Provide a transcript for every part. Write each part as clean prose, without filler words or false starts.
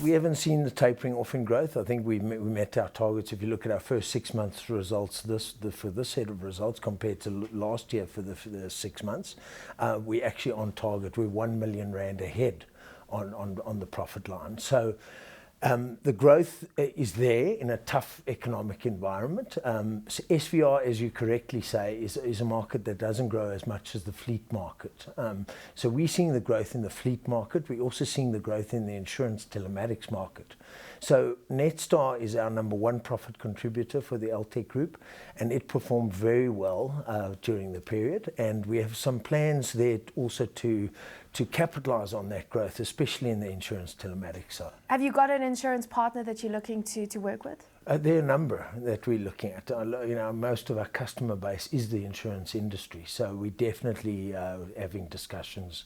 we haven't seen the tapering off in growth. I think we met our targets. If you look at our first 6 months results for this set of results compared to last year for the 6 months, we're actually on target. We're 1 million rand ahead on the profit line. So the growth is there in a tough economic environment. So SVR, as you correctly say, is a market that doesn't grow as much as the fleet market. So we're seeing the growth in the fleet market. We're also seeing the growth in the insurance telematics market. So Netstar is our #1 profit contributor for the Altech group, and it performed very well during the period. And we have some plans there also to capitalize on that growth, especially in the insurance telematics side. Have you got an insurance partner that you're looking to work with? There are a number that we're looking at. Most of our customer base is the insurance industry, so we're definitely having discussions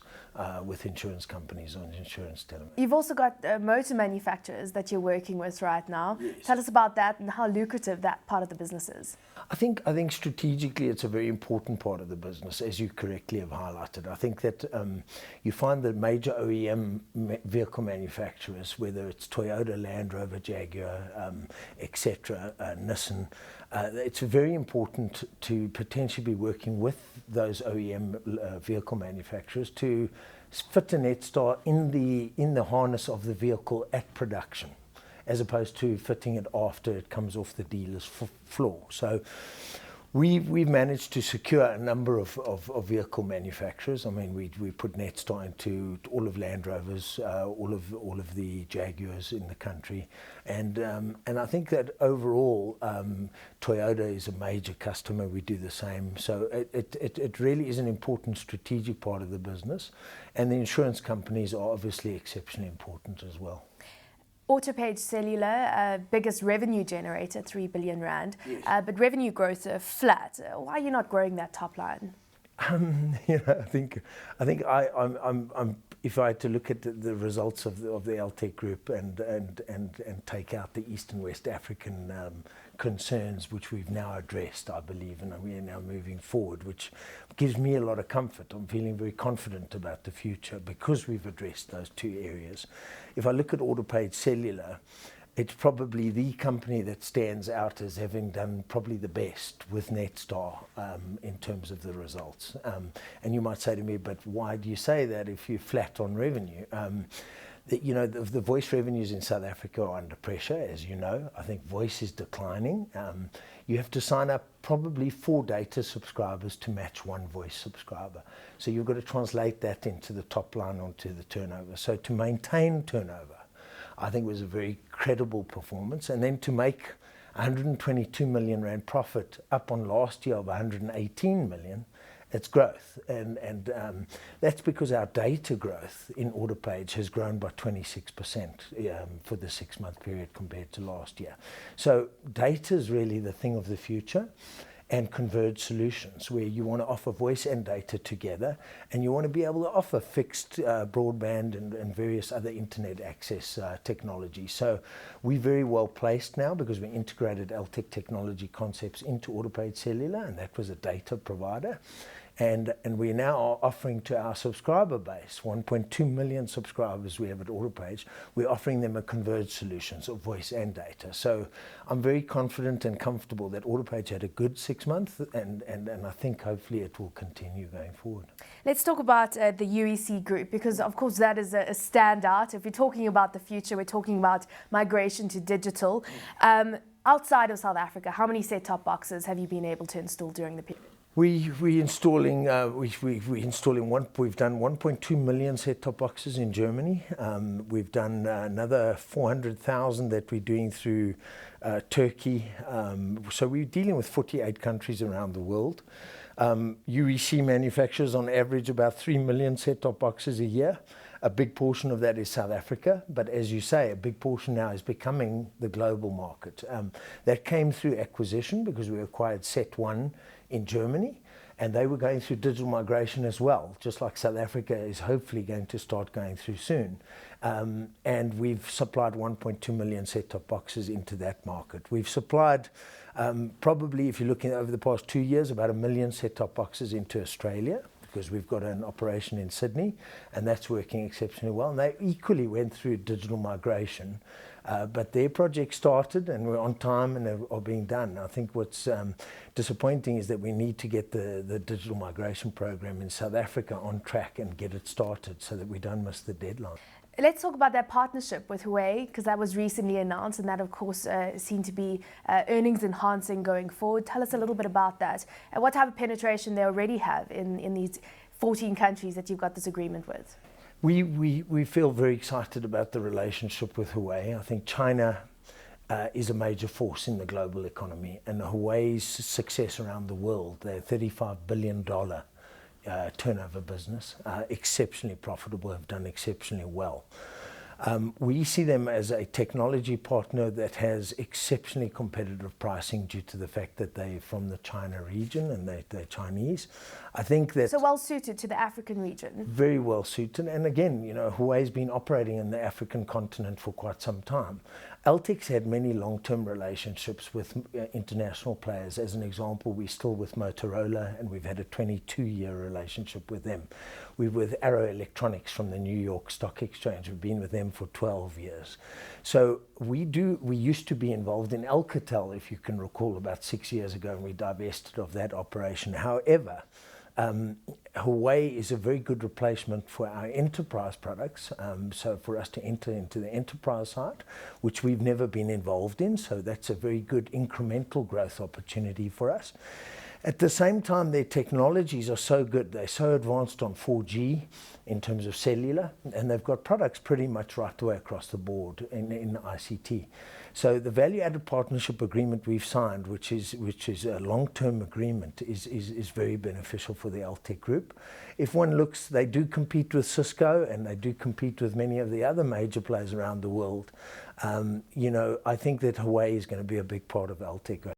with insurance companies on insurance telematics. You've also got motor manufacturers that you're working with right now. Yes. Tell us about that and how lucrative that part of the business is. I think strategically it's a very important part of the business, as you correctly have highlighted. I think that you find that major OEM vehicle manufacturers, whether it's Toyota, Land Rover, Jaguar, etc., Nissan, it's very important to potentially be working with those OEM vehicle manufacturers to fit a Netstar in the harness of the vehicle at production, as opposed to fitting it after it comes off the dealer's floor. So we've managed to secure a number of vehicle manufacturers. I mean, we put Netstar into all of Land Rovers, all of the Jaguars in the country, and I think that overall Toyota is a major customer. We do the same. So it really is an important strategic part of the business, and the insurance companies are obviously exceptionally important as well. Autopage Cellular, biggest revenue generator, 3 billion rand, yes. But revenue growth flat. Why are you not growing that top line? I think if I had to look at the results of the Altech group and take out the East and West African concerns, which we've now addressed, I believe, and we are now moving forward, which gives me a lot of comfort. I'm feeling very confident about the future because we've addressed those two areas. If I look at Autopage Cellular, it's probably the company that stands out as having done probably the best with Netstar in terms of the results. And you might say to me, but why do you say that if you're flat on revenue? The voice revenues in South Africa are under pressure, as you know. I think voice is declining. You have to sign up probably 4 data subscribers to match 1 voice subscriber. So you've got to translate that into the top line onto the turnover. So to maintain turnover, I think it was a very credible performance. And then to make 122 million rand profit up on last year of 118 million, it's growth. And that's because our data growth in Autopage has grown by 26% for the 6-month period compared to last year. So data is really the thing of the future, and converged solutions where you want to offer voice and data together, and you want to be able to offer fixed broadband and various other internet access technology. So we're very well placed now because we integrated Altech technology concepts into Autopage Cellular, and that was a data provider. And we now are offering to our subscriber base, 1.2 million subscribers we have at Autopage, we're offering them a converged solutions of voice and data. So I'm very confident and comfortable that Autopage had a good 6 months, and I think hopefully it will continue going forward. Let's talk about the UEC group, because of course that is a standout. If we're talking about the future, we're talking about migration to digital. Outside of South Africa, how many set-top boxes have you been able to install during the period? We're installing. We've done 1.2 million set-top boxes in Germany. We've done another 400,000 that we're doing through Turkey. So we're dealing with 48 countries around the world. UEC manufactures on average about 3 million set-top boxes a year. A big portion of that is South Africa, but as you say, a big portion now is becoming the global market. That came through acquisition because we acquired Set1 in Germany, and they were going through digital migration as well, just like South Africa is hopefully going to start going through soon. And we've supplied 1.2 million set-top boxes into that market. We've supplied probably, if you're looking over the past 2 years, about 1 million set-top boxes into Australia because we've got an operation in Sydney, and that's working exceptionally well. And they equally went through digital migration, but their project started and we're on time and are being done. I think what's disappointing is that we need to get the digital migration program in South Africa on track and get it started so that we don't miss the deadline. Let's talk about that partnership with Huawei, because that was recently announced, and that, of course, seemed to be earnings enhancing going forward. Tell us a little bit about that and what type of penetration they already have in these 14 countries that you've got this agreement with. We feel very excited about the relationship with Huawei. I think China is a major force in the global economy, and Huawei's success around the world, their $35 billion turnover business, exceptionally profitable, have done exceptionally well. We see them as a technology partner that has exceptionally competitive pricing due to the fact that they're from the China region and they're Chinese. I think that so well suited to the African region. Very well suited, and again, Huawei's been operating in the African continent for quite some time. Altech's had many long-term relationships with international players. As an example, we're still with Motorola, and we've had a 22-year relationship with them. We're with Arrow Electronics from the New York Stock Exchange. We've been with them for 12 years. So we used to be involved in Alcatel, if you can recall, about 6 years ago, and we divested of that operation. However, Huawei is a very good replacement for our enterprise products, so for us to enter into the enterprise side, which we've never been involved in, so that's a very good incremental growth opportunity for us. At the same time, their technologies are so good, they're so advanced on 4G in terms of cellular, and they've got products pretty much right the way across the board in ICT. So the value-added partnership agreement we've signed, which is a long-term agreement, is very beneficial for the Altech group. If one looks, they do compete with Cisco and they do compete with many of the other major players around the world. I think that Huawei is going to be a big part of Altech.